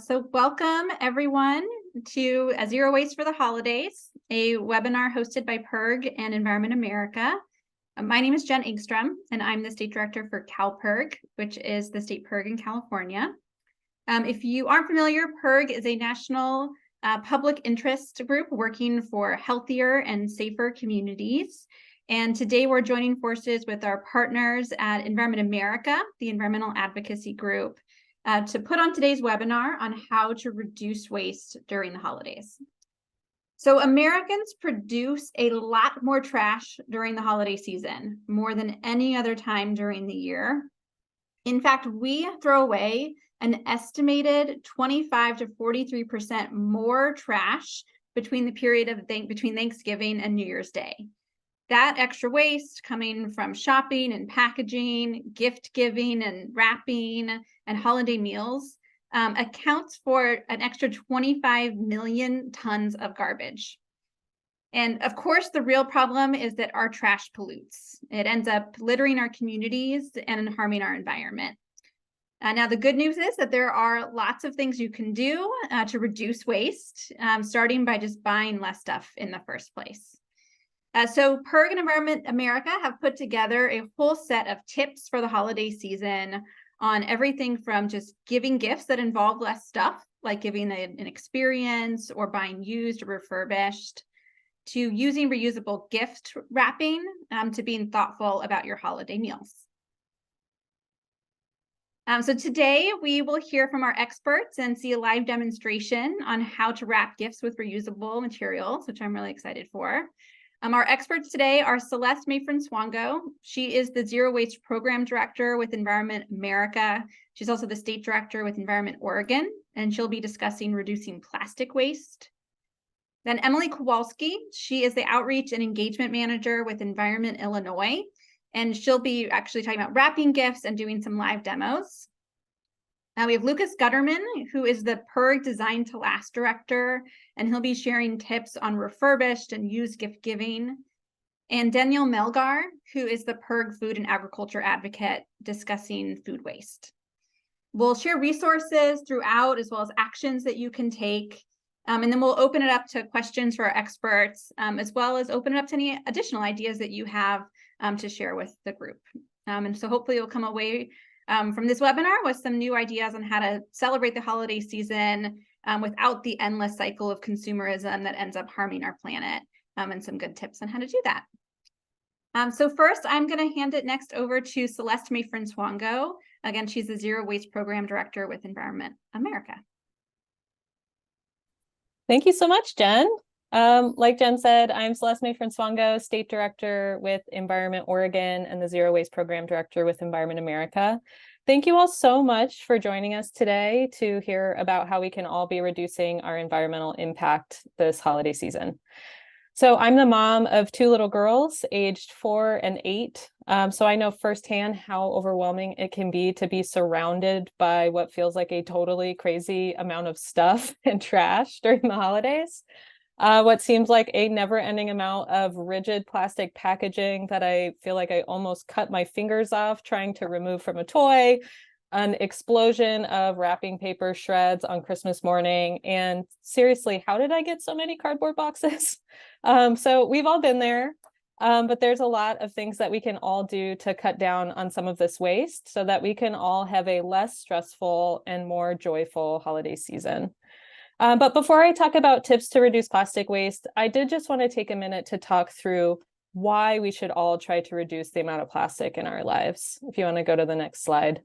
So welcome everyone to Zero Waste for the Holidays, a webinar hosted by PIRG and Environment America. My name is Jen Engstrom, and I'm the State Director for CalPIRG, which is the state PIRG in California. If you aren't familiar, PIRG is a national public interest group working for healthier and safer communities. And today we're joining forces with our partners at Environment America, the environmental advocacy group, to put on today's webinar on how to reduce waste during the holidays. So Americans produce a lot more trash during the holiday season, more than any other time during the year. In fact, we throw away an estimated 25 to 43% more trash between the period of between Thanksgiving and New Year's Day. That extra waste coming from shopping and packaging, gift giving and wrapping and holiday meals accounts for an extra 25 million tons of garbage. And of course, the real problem is that our trash pollutes. It ends up littering our communities and harming our environment. Now, the good news is that there are lots of things you can do to reduce waste, starting by just buying less stuff in the first place. So PIRG and Environment America have put together a whole set of tips for the holiday season on everything from just giving gifts that involve less stuff, like giving an experience or buying used or refurbished, to using reusable gift wrapping, to being thoughtful about your holiday meals. So today we will hear from our experts and see a live demonstration on how to wrap gifts with reusable materials, which I'm really excited for. Our experts today are Celeste Mayfrin-Swango. She is the Zero Waste Program Director with Environment America. She's also the State Director with Environment Oregon, and she'll be discussing reducing plastic waste. Then Emily Kowalski, she is the Outreach and Engagement Manager with Environment Illinois, and she'll be actually talking about wrapping gifts and doing some live demos. We have Lucas Gutterman, who is the PIRG Design to Last Director, and he'll be sharing tips on refurbished and used gift giving. And Danielle Melgar, who is the PIRG Food and Agriculture Advocate, discussing food waste. We'll share resources throughout, as well as actions that you can take. And then we'll open it up to questions for our experts, as well as open it up to any additional ideas that you have to share with the group. And so hopefully you'll come away from this webinar with some new ideas on how to celebrate the holiday season without the endless cycle of consumerism that ends up harming our planet, and some good tips on how to do that. So first, I'm going to hand it next over to Celeste Mayfrin-Swango. Again, she's the Zero Waste Program Director with Environment America. Thank you so much, Jen. Like Jen said, I'm Celeste Mayfrin-Swango, State Director with Environment Oregon and the Zero Waste Program Director with Environment America. Thank you all so much for joining us today to hear about how we can all be reducing our environmental impact this holiday season. So I'm the mom of two little girls, aged 4 and 8. So I know firsthand how overwhelming it can be to be surrounded by what feels like a totally crazy amount of stuff and trash during the holidays. What seems like a never-ending amount of rigid plastic packaging that I feel like I almost cut my fingers off trying to remove from a toy, an explosion of wrapping paper shreds on Christmas morning, and seriously, how did I get so many cardboard boxes? So we've all been there, but there's a lot of things that we can all do to cut down on some of this waste so that we can all have a less stressful and more joyful holiday season. But before I talk about tips to reduce plastic waste, I did just want to take a minute to talk through why we should all try to reduce the amount of plastic in our lives. If you want to go to the next slide.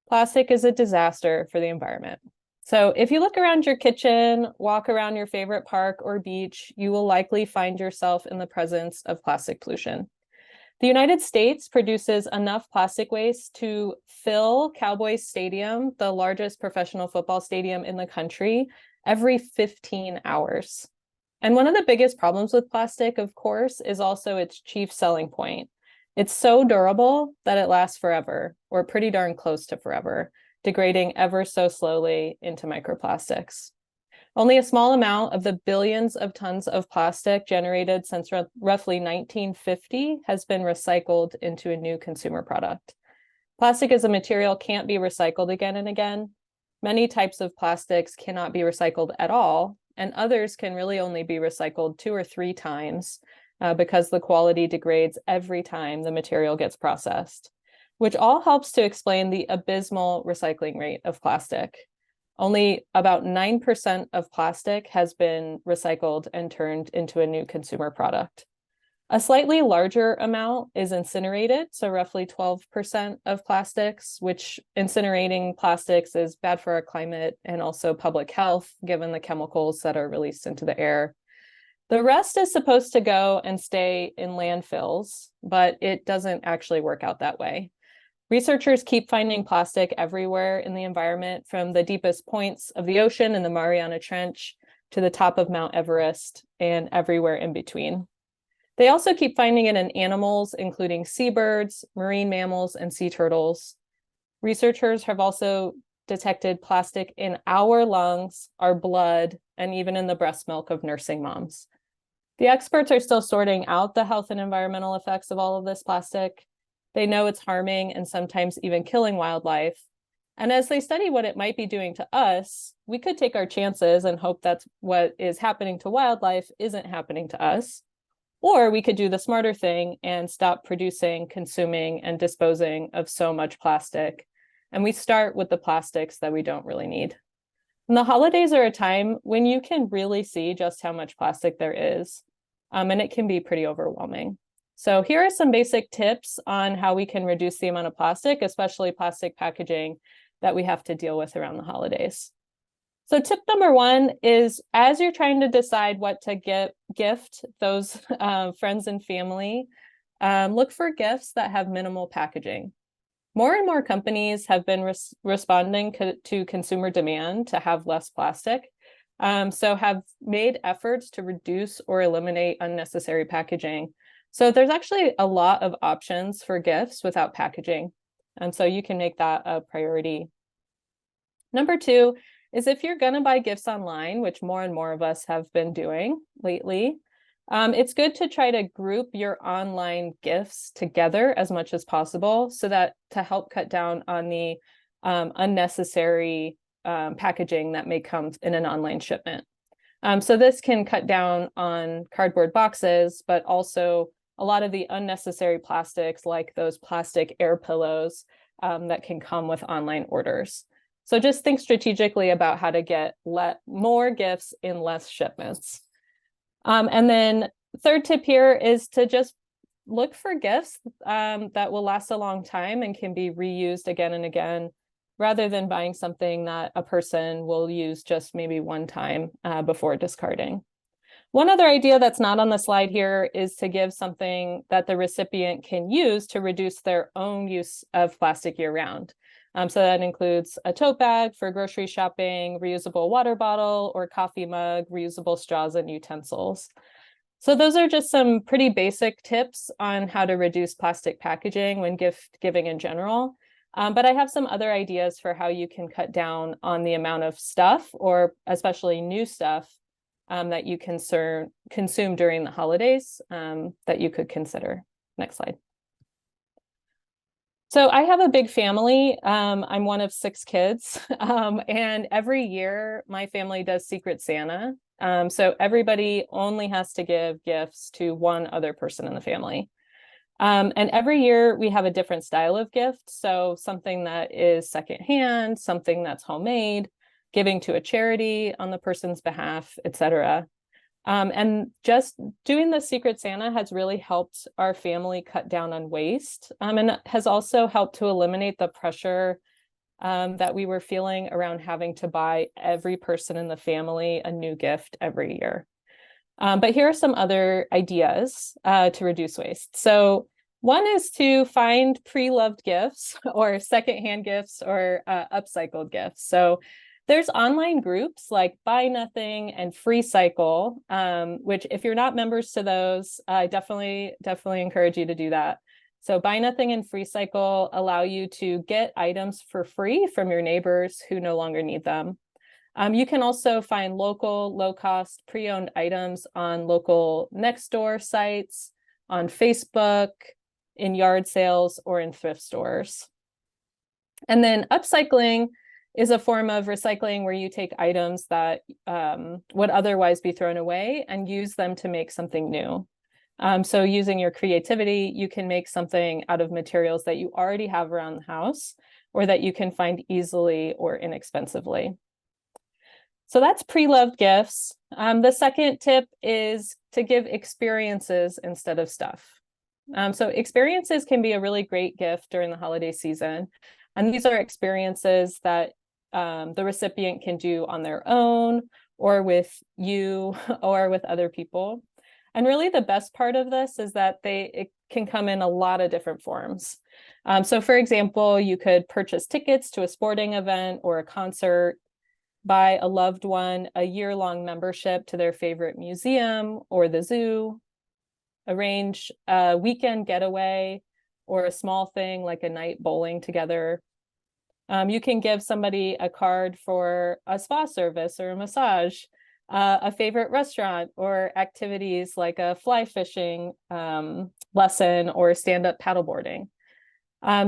Plastic is a disaster for the environment. So if you look around your kitchen, walk around your favorite park or beach, you will likely find yourself in the presence of plastic pollution. The United States produces enough plastic waste to fill Cowboys Stadium, the largest professional football stadium in the country, every 15 hours. And one of the biggest problems with plastic, of course, is also its chief selling point. It's so durable that it lasts forever, or pretty darn close to forever, degrading ever so slowly into microplastics. Only a small amount of the billions of tons of plastic generated since roughly 1950 has been recycled into a new consumer product. Plastic as a material can't be recycled again and again. Many types of plastics cannot be recycled at all, and others can really only be recycled 2 or 3 times because the quality degrades every time the material gets processed, which all helps to explain the abysmal recycling rate of plastic. Only about 9% of plastic has been recycled and turned into a new consumer product. A slightly larger amount is incinerated, so roughly 12% of plastics, which incinerating plastics is bad for our climate and also public health, given the chemicals that are released into the air. The rest is supposed to go and stay in landfills, but it doesn't actually work out that way. Researchers keep finding plastic everywhere in the environment, from the deepest points of the ocean in the Mariana Trench to the top of Mount Everest and everywhere in between. They also keep finding it in animals, including seabirds, marine mammals, and sea turtles. Researchers have also detected plastic in our lungs, our blood, and even in the breast milk of nursing moms. The experts are still sorting out the health and environmental effects of all of this plastic. They know it's harming and sometimes even killing wildlife. And as they study what it might be doing to us, we could take our chances and hope that what is happening to wildlife isn't happening to us. Or we could do the smarter thing and stop producing, consuming, and disposing of so much plastic. And we start with the plastics that we don't really need. And the holidays are a time when you can really see just how much plastic there is. And it can be pretty overwhelming. So here are some basic tips on how we can reduce the amount of plastic, especially plastic packaging, that we have to deal with around the holidays. So tip number 1 is, as you're trying to decide what to gift those friends and family, look for gifts that have minimal packaging. More and more companies have been responding to consumer demand to have less plastic, so have made efforts to reduce or eliminate unnecessary packaging. So there's actually a lot of options for gifts without packaging, and so you can make that a priority. Number 2 is, if you're going to buy gifts online, which more and more of us have been doing lately, it's good to try to group your online gifts together as much as possible, so that to help cut down on the unnecessary packaging that may come in an online shipment. So this can cut down on cardboard boxes, but also a lot of the unnecessary plastics, like those plastic air pillows that can come with online orders. So just think strategically about how to get more gifts in less shipments. And then third tip here is to just look for gifts that will last a long time and can be reused again and again, rather than buying something that a person will use just maybe one time before discarding. One other idea that's not on the slide here is to give something that the recipient can use to reduce their own use of plastic year-round. So that includes a tote bag for grocery shopping, reusable water bottle or coffee mug, reusable straws and utensils. So those are just some pretty basic tips on how to reduce plastic packaging when gift giving in general. But I have some other ideas for how you can cut down on the amount of stuff, or especially new stuff, that you consume during the holidays that you could consider. Next slide. So I have a big family. I'm one of 6 kids, and every year my family does Secret Santa. So everybody only has to give gifts to one other person in the family. And every year we have a different style of gift. So something that is secondhand, something that's homemade, giving to a charity on the person's behalf, etc. And just doing the Secret Santa has really helped our family cut down on waste, and has also helped to eliminate the pressure that we were feeling around having to buy every person in the family a new gift every year. But here are some other ideas to reduce waste. So one is to find pre-loved gifts or secondhand gifts or upcycled gifts. So there's online groups like Buy Nothing and Free Cycle, which if you're not members to those, I definitely encourage you to do that. So Buy Nothing and Free Cycle allow you to get items for free from your neighbors who no longer need them. You can also find local, low-cost, pre-owned items on local next door sites, on Facebook, in yard sales, or in thrift stores. And then upcycling is a form of recycling where you take items that would otherwise be thrown away and use them to make something new. So using your creativity, you can make something out of materials that you already have around the house or that you can find easily or inexpensively. So that's pre-loved gifts. The second tip is to give experiences instead of stuff. So experiences can be a really great gift during the holiday season. And these are experiences that the recipient can do on their own or with you or with other people. And really the best part of this is that it can come in a lot of different forms. So for example, you could purchase tickets to a sporting event or a concert, buy a loved one a year-long membership to their favorite museum or the zoo, arrange a weekend getaway or a small thing like a night bowling together. You can give somebody a card for a spa service or a massage, a favorite restaurant, or activities like a fly fishing lesson or stand-up paddleboarding.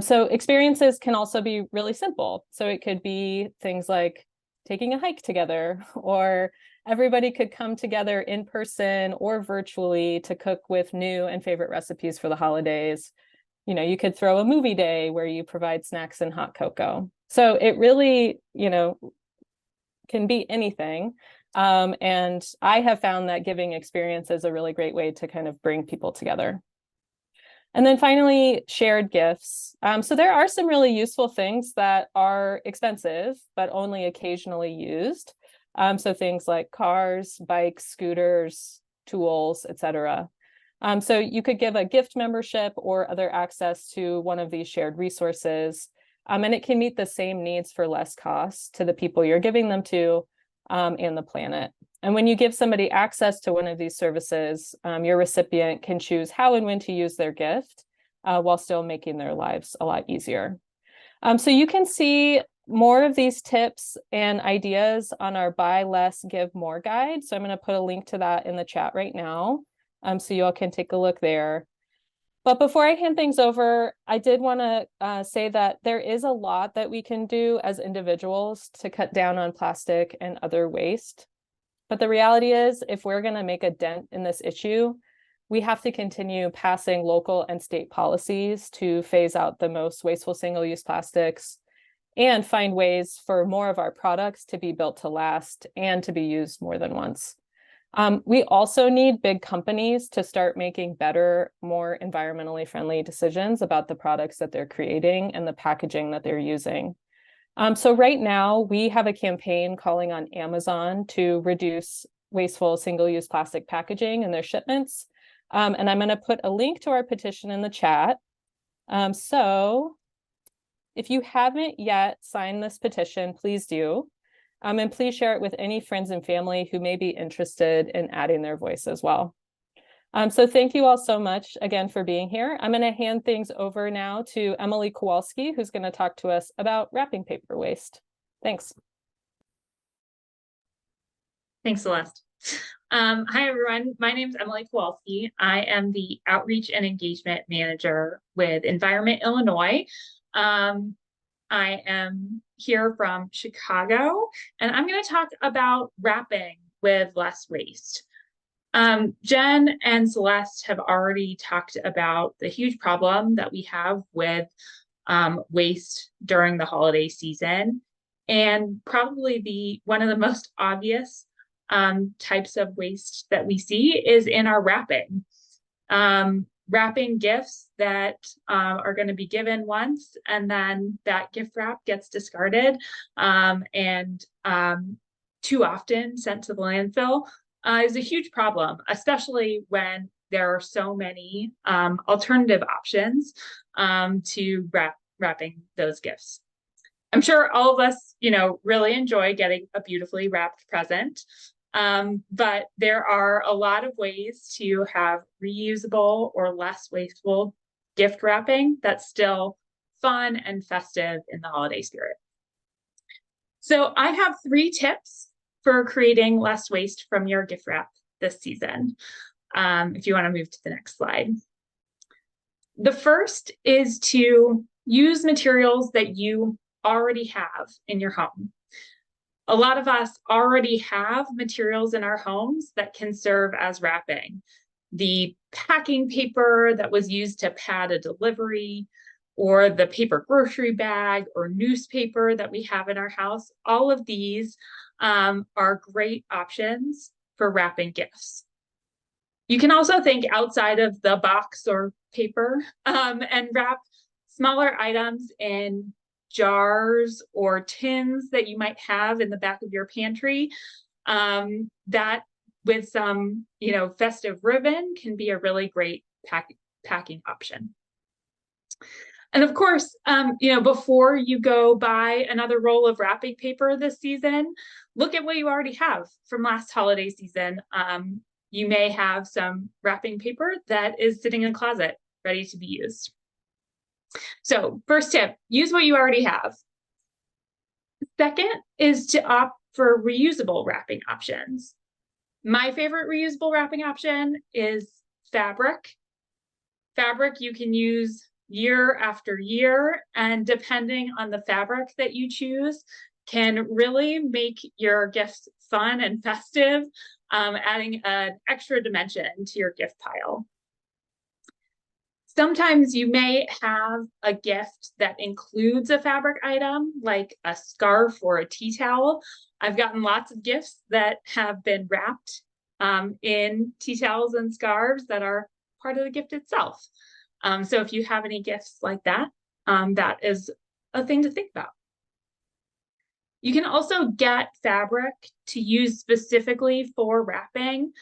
So experiences can also be really simple. So it could be things like taking a hike together, or everybody could come together in person or virtually to cook with new and favorite recipes for the holidays. You could throw a movie day where you provide snacks and hot cocoa. So it really, can be anything. And I have found that giving experience is a really great way to kind of bring people together. And then finally, shared gifts. So there are some really useful things that are expensive, but only occasionally used. So things like cars, bikes, scooters, tools, etc. So you could give a gift membership or other access to one of these shared resources. And it can meet the same needs for less cost to the people you're giving them to and the planet. And when you give somebody access to one of these services, your recipient can choose how and when to use their gift while still making their lives a lot easier. So you can see more of these tips and ideas on our Buy Less, Give More guide. So I'm going to put a link to that in the chat right now, so you all can take a look there. But before I hand things over, I did want to say that there is a lot that we can do as individuals to cut down on plastic and other waste. But the reality is, if we're going to make a dent in this issue, we have to continue passing local and state policies to phase out the most wasteful single-use plastics and find ways for more of our products to be built to last and to be used more than once. We also need big companies to start making better, more environmentally friendly decisions about the products that they're creating and the packaging that they're using. So right now, we have a campaign calling on Amazon to reduce wasteful single-use plastic packaging in their shipments. And I'm going to put a link to our petition in the chat. So if you haven't yet signed this petition, please do. And please share it with any friends and family who may be interested in adding their voice as well. So thank you all so much again for being here. I'm going to hand things over now to Emily Kowalski, who's going to talk to us about wrapping paper waste. Thanks. Thanks, Celeste. Hi, everyone. My name is Emily Kowalski. I am the Outreach and Engagement Manager with Environment Illinois. I am here from Chicago, and I'm going to talk about wrapping with less waste. Jen and Celeste have already talked about the huge problem that we have with waste during the holiday season, and probably one of the most obvious types of waste that we see is in our wrapping. Wrapping gifts that are going to be given once, and then that gift wrap gets discarded and too often sent to the landfill is a huge problem, especially when there are so many alternative options to wrapping those gifts. I'm sure all of us, really enjoy getting a beautifully wrapped present. But there are a lot of ways to have reusable or less wasteful gift wrapping that's still fun and festive in the holiday spirit. So I have 3 tips for creating less waste from your gift wrap this season. If you want to move to the next slide. The first is to use materials that you already have in your home. A lot of us already have materials in our homes that can serve as wrapping. The packing paper that was used to pad a delivery, or the paper grocery bag or newspaper that we have in our house, all of these are great options for wrapping gifts. You can also think outside of the box or paper and wrap smaller items in jars or tins that you might have in the back of your pantry. That with some, festive ribbon can be a really great packing option. And of course, before you go buy another roll of wrapping paper this season, look at what you already have from last holiday season. You may have some wrapping paper that is sitting in a closet ready to be used. So first tip, use what you already have. Second is to opt for reusable wrapping options. My favorite reusable wrapping option is fabric. Fabric you can use year after year, and depending on the fabric that you choose, can really make your gifts fun and festive, adding an extra dimension to your gift pile. Sometimes you may have a gift that includes a fabric item, like a scarf or a tea towel. I've gotten lots of gifts that have been wrapped in tea towels and scarves that are part of the gift itself. So if you have any gifts like that, that is a thing to think about. You can also get fabric to use specifically for wrapping,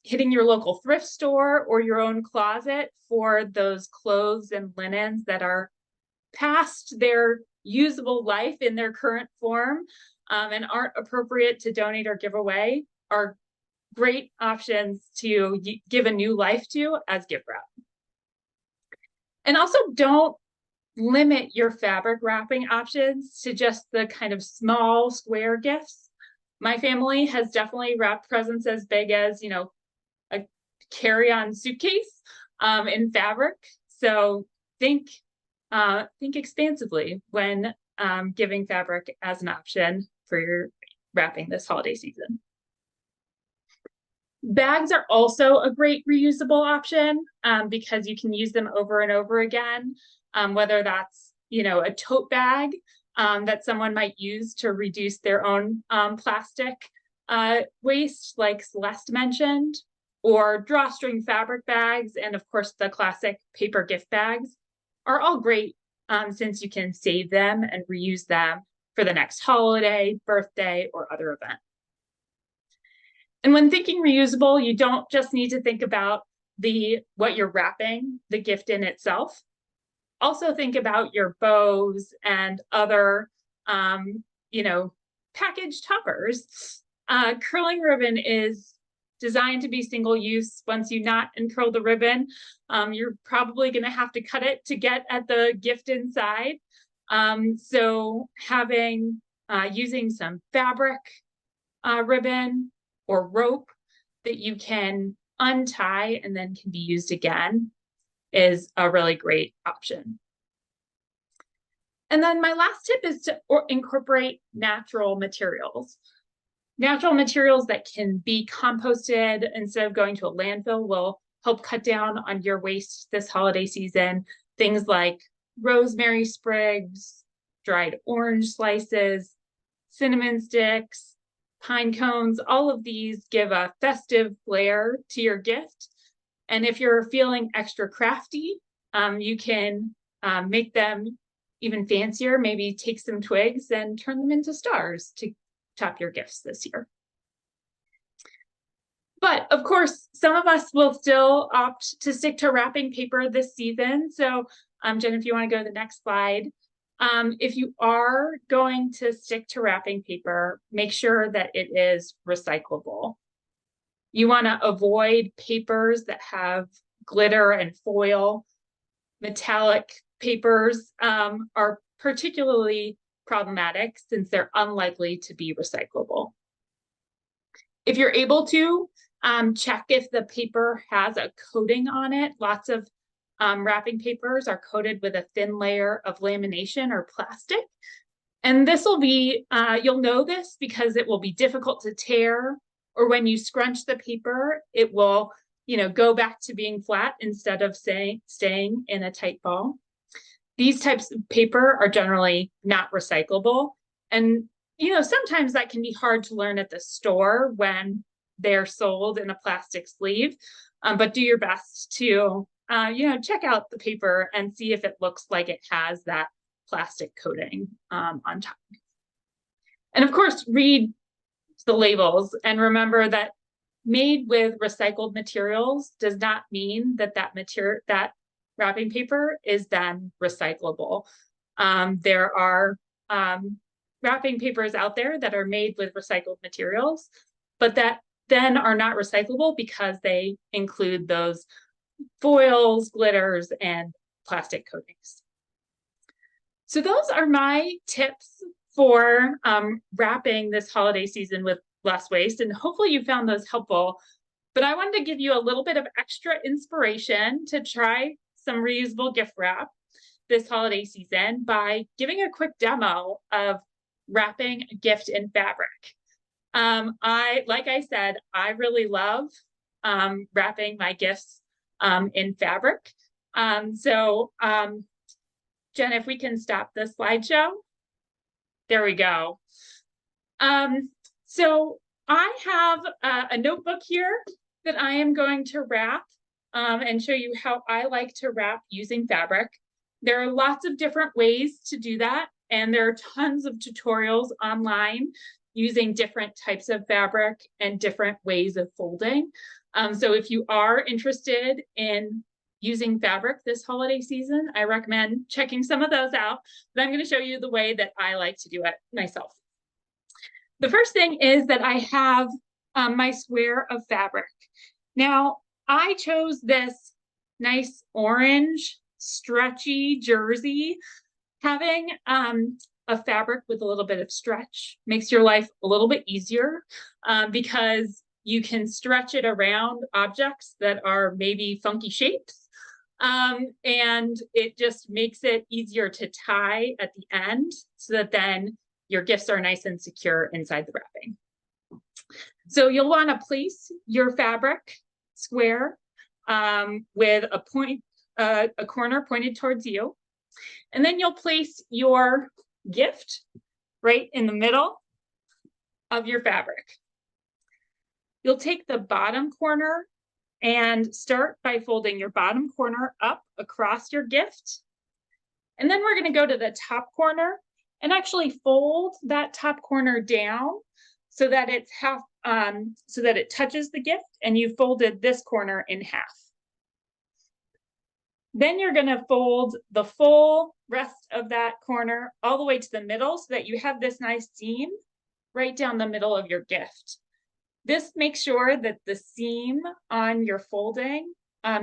hitting your local thrift store or your own closet for those clothes and linens that are past their usable life in their current form and aren't appropriate to donate or give away, are great options to give a new life to as gift wrap. And also don't limit your fabric wrapping options to just the kind of small square gifts. My family has definitely wrapped presents as big as, a carry-on suitcase in fabric. So think expansively when giving fabric as an option for your wrapping this holiday season. Bags are also a great reusable option because you can use them over and over again, whether that's, a tote bag that someone might use to reduce their own plastic waste, like Celeste mentioned, or drawstring fabric bags, and of course the classic paper gift bags are all great since you can save them and reuse them for the next holiday, birthday, or other event. And when thinking reusable, you don't just need to think about what you're wrapping the gift in itself. Also think about your bows and other, package toppers. Curling ribbon is designed to be single use. Once you knot and curl the ribbon, you're probably going to have to cut it to get at the gift inside. So using some fabric ribbon or rope that you can untie and then can be used again is a really great option. And then my last tip is to incorporate natural materials. Natural materials that can be composted instead of going to a landfill will help cut down on your waste this holiday season. Things like rosemary sprigs, dried orange slices, cinnamon sticks, pine cones, all of these give a festive flair to your gift. And if you're feeling extra crafty, you can make them even fancier, maybe take some twigs and turn them into stars to top your gifts this year. But of course, some of us will still opt to stick to wrapping paper this season. So Jen, if you want to go to the next slide. If you are going to stick to wrapping paper, make sure that it is recyclable. You want to avoid papers that have glitter and foil. Metallic papers are particularly problematic since they're unlikely to be recyclable. If you're able to, check if the paper has a coating on it. Lots of wrapping papers are coated with a thin layer of lamination or plastic. And this will be, you'll know this because it will be difficult to tear, or when you scrunch the paper, it will, go back to being flat instead of staying in a tight ball. These types of paper are generally not recyclable. And, sometimes that can be hard to learn at the store when they're sold in a plastic sleeve, but do your best to, check out the paper and see if it looks like it has that plastic coating on top. And of course, read the labels and remember that made with recycled materials does not mean that that wrapping paper is then recyclable. There are wrapping papers out there that are made with recycled materials, but that then are not recyclable because they include those foils, glitters, and plastic coatings. So those are my tips for wrapping this holiday season with less waste, and hopefully you found those helpful. But I wanted to give you a little bit of extra inspiration to try some reusable gift wrap this holiday season by giving a quick demo of wrapping a gift in fabric. Like I said, I really love wrapping my gifts in fabric. Jen, if we can stop the slideshow. There we go. So I have a notebook here that I am going to wrap and show you how I like to wrap using fabric. There are lots of different ways to do that, and there are tons of tutorials online using different types of fabric and different ways of folding. So if you are interested in using fabric this holiday season, I recommend checking some of those out, but I'm going to show you the way that I like to do it myself. The first thing is that I have my square of fabric. Now, I chose this nice orange stretchy jersey. Having a fabric with a little bit of stretch makes your life a little bit easier because you can stretch it around objects that are maybe funky shapes. And it just makes it easier to tie at the end so that then your gifts are nice and secure inside the wrapping. So you'll want to place your fabric square with a corner pointed towards you. And then you'll place your gift right in the middle of your fabric. You'll take the bottom corner and start by folding your bottom corner up across your gift. And then we're going to go to the top corner and actually fold that top corner down so that it's half, so that it touches the gift, and you folded this corner in half. Then you're going to fold the full rest of that corner all the way to the middle so that you have this nice seam right down the middle of your gift. This makes sure that the seam on your folding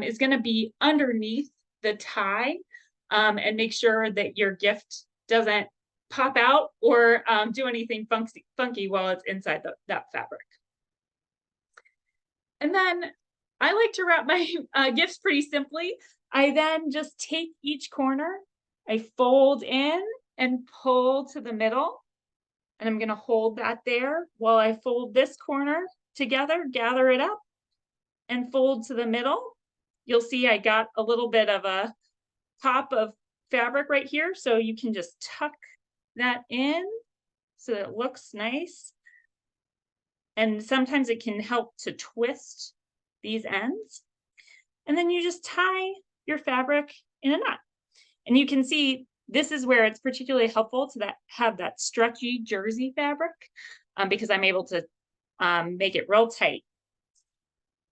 is going to be underneath the tie and make sure that your gift doesn't pop out or do anything funky while it's inside that fabric. And then I like to wrap my gifts pretty simply. I then just take each corner, I fold in and pull to the middle, and I'm going to hold that there while I fold this corner together, gather it up, and fold to the middle. You'll see I got a little bit of a pop of fabric right here, so you can just tuck that in so that it looks nice. And sometimes it can help to twist these ends. And then you just tie your fabric in a knot. And you can see this is where it's particularly helpful to have that stretchy jersey fabric because I'm able to make it real tight.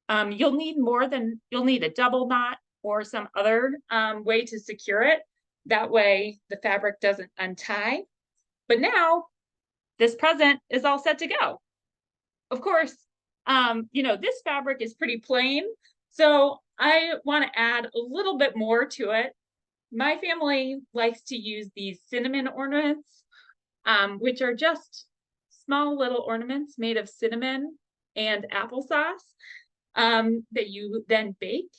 You'll need a double knot or some other way to secure it. That way the fabric doesn't untie. But now this present is all set to go. Of course, this fabric is pretty plain, so I want to add a little bit more to it. My family likes to use these cinnamon ornaments, which are just small little ornaments made of cinnamon and applesauce that you then bake.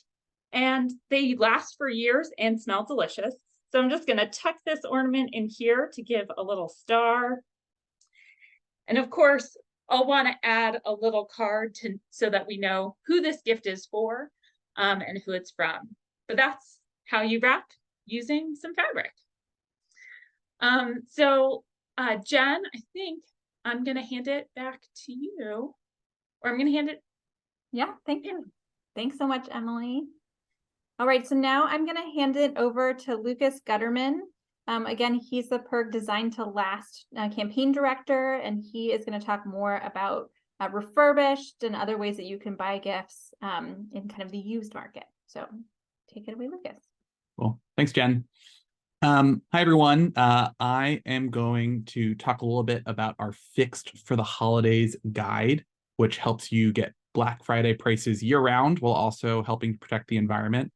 and they last for years and smell delicious. So I'm just going to tuck this ornament in here to give a little star. And of course, I'll want to add a little card so that we know who this gift is for and who it's from. But that's how you wrap using some fabric. Jen, I think I'm going to hand it back to you, or I'm going to hand it. Yeah, thank you. Thanks so much, Emily. All right, so now I'm going to hand it over to Lucas Gutterman. Again, he's the PIRG Design to Last campaign director, and he is going to talk more about refurbished and other ways that you can buy gifts in kind of the used market. So take it away, Lucas. Cool. Thanks, Jen. Hi, everyone. I am going to talk a little bit about our Fixed for the Holidays guide, which helps you get Black Friday prices year-round while also helping to protect the environment.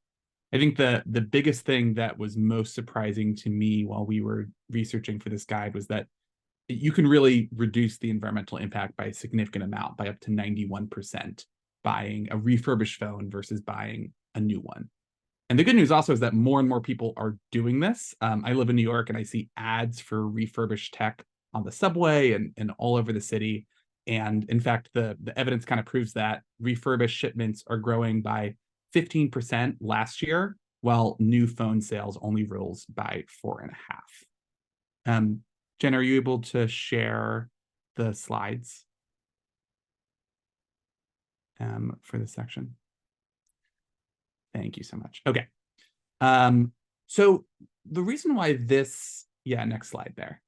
I think the biggest thing that was most surprising to me while we were researching for this guide was that you can really reduce the environmental impact by a significant amount, by up to 91%, buying a refurbished phone versus buying a new one. And the good news also is that more and more people are doing this. I live in New York and I see ads for refurbished tech on the subway and all over the city. And in fact, the evidence kind of proves that refurbished shipments are growing by 15% last year, while new phone sales only rose by 4.5%. Jen, are you able to share the slides for this section? Thank you so much. Okay. So the reason why this, next slide there.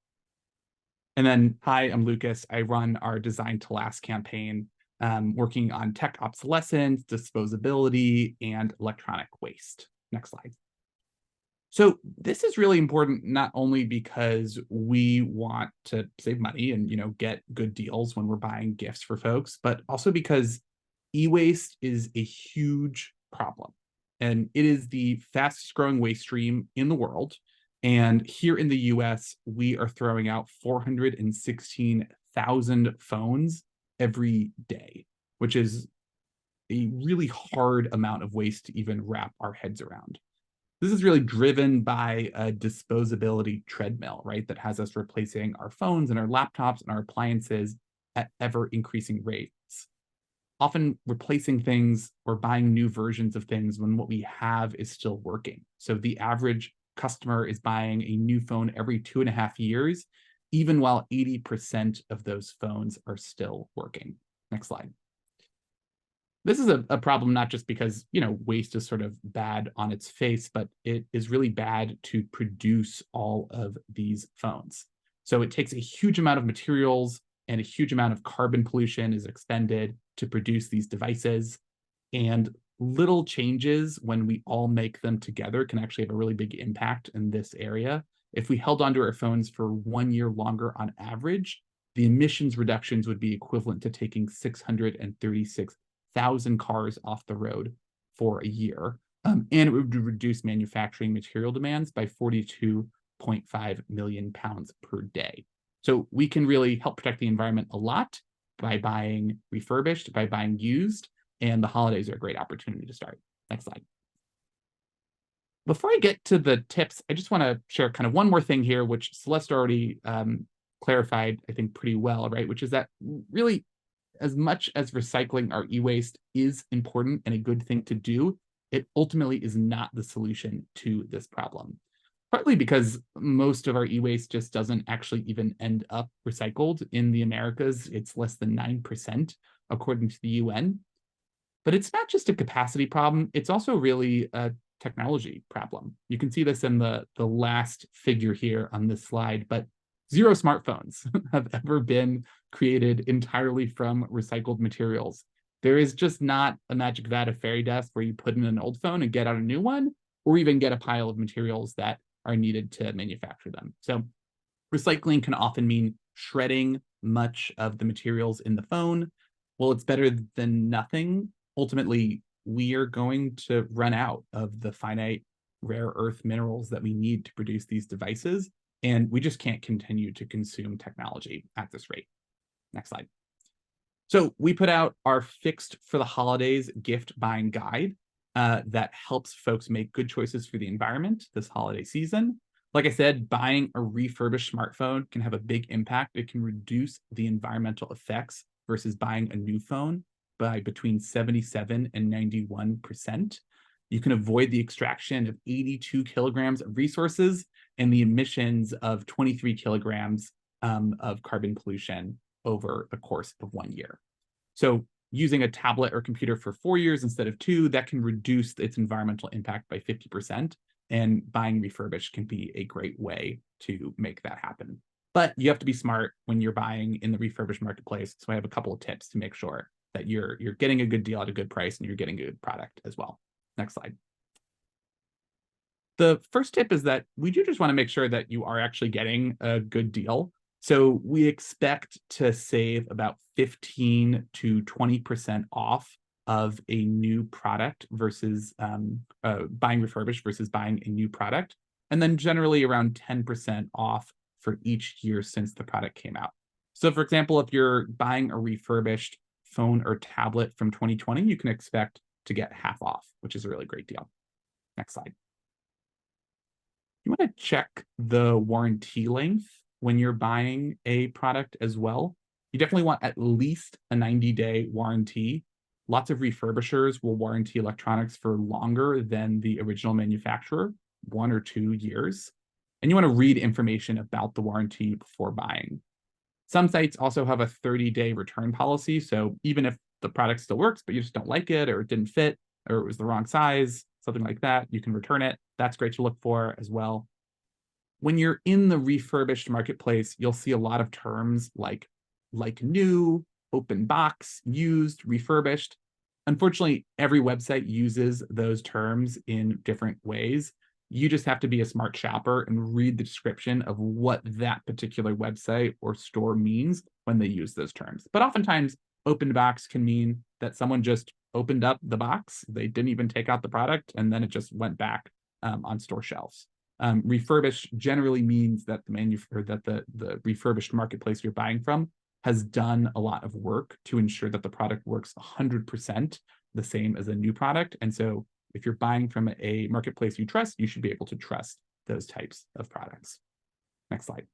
And then, hi, I'm Lucas. I run our Design to Last campaign, working on tech obsolescence, disposability, and electronic waste. Next slide. So this is really important, not only because we want to save money and, get good deals when we're buying gifts for folks, but also because e-waste is a huge problem. And it is the fastest growing waste stream in the world. And here in the US, we are throwing out 416,000 phones every day, which is a really hard amount of waste to even wrap our heads around. This is really driven by a disposability treadmill, right? That has us replacing our phones and our laptops and our appliances at ever increasing rates. Often replacing things or buying new versions of things when what we have is still working. So the average customer is buying a new phone every 2.5 years, even while 80% of those phones are still working. Next slide. This is a problem not just because, waste is sort of bad on its face, but it is really bad to produce all of these phones. So it takes a huge amount of materials and a huge amount of carbon pollution is expended to produce these devices. And little changes when we all make them together can actually have a really big impact in this area. If we held onto our phones for 1 year longer on average, the emissions reductions would be equivalent to taking 636,000 cars off the road for a year. And it would reduce manufacturing material demands by 42.5 million pounds per day. So we can really help protect the environment a lot by buying refurbished, by buying used, and the holidays are a great opportunity to start. Next slide. Before I get to the tips, I just want to share kind of one more thing here, which Celeste already clarified, I think, pretty well, right? Which is that really, as much as recycling our e-waste is important and a good thing to do, it ultimately is not the solution to this problem. Partly because most of our e-waste just doesn't actually even end up recycled. In the Americas, it's less than 9%, according to the UN. But it's not just a capacity problem, it's also really a technology problem. You can see this in the last figure here on this slide, but 0 smartphones have ever been created entirely from recycled materials. There is just not a magic vat of fairy dust where you put in an old phone and get out a new one, or even get a pile of materials that are needed to manufacture them. So recycling can often mean shredding much of the materials in the phone. Well, it's better than nothing. Ultimately, we are going to run out of the finite rare earth minerals that we need to produce these devices, and we just can't continue to consume technology at this rate. Next slide. So we put out our Fixed for the Holidays gift buying guide. that helps folks make good choices for the environment this holiday season. Like I said, buying a refurbished smartphone can have a big impact. It can reduce the environmental effects versus buying a new phone by between 77 and 91%. You can avoid the extraction of 82 kilograms of resources and the emissions of 23 kilograms of carbon pollution over the course of 1 year. So using a tablet or computer for 4 years instead of 2, that can reduce its environmental impact by 50%. And buying refurbished can be a great way to make that happen. But you have to be smart when you're buying in the refurbished marketplace. So I have a couple of tips to make sure that you're getting a good deal at a good price and you're getting a good product as well. Next slide. The first tip is that we do just want to make sure that you are actually getting a good deal. So we expect to save about 15 to 20% off of a new product versus buying refurbished versus buying a new product. And then generally around 10% off for each year since the product came out. So for example, if you're buying a refurbished phone or tablet from 2020, you can expect to get half off, which is a really great deal. Next slide. You want to check the warranty length when you're buying a product as well. You definitely want at least a 90-day warranty. Lots of refurbishers will warranty electronics for longer than the original manufacturer, 1 or 2 years. And you want to read information about the warranty before buying. Some sites also have a 30-day return policy. So even if the product still works, but you just don't like it, or it didn't fit, or it was the wrong size, something like that, you can return it. That's great to look for as well. When you're in the refurbished marketplace, you'll see a lot of terms like new, open box, used, refurbished. Unfortunately, every website uses those terms in different ways. You just have to be a smart shopper and read the description of what that particular website or store means when they use those terms. But oftentimes, open box can mean that someone just opened up the box, they didn't even take out the product, and then it just went back on store shelves. Refurbished generally means that the refurbished marketplace you're buying from has done a lot of work to ensure that the product works 100% the same as a new product. And so if you're buying from a marketplace you trust, you should be able to trust those types of products. Next slide.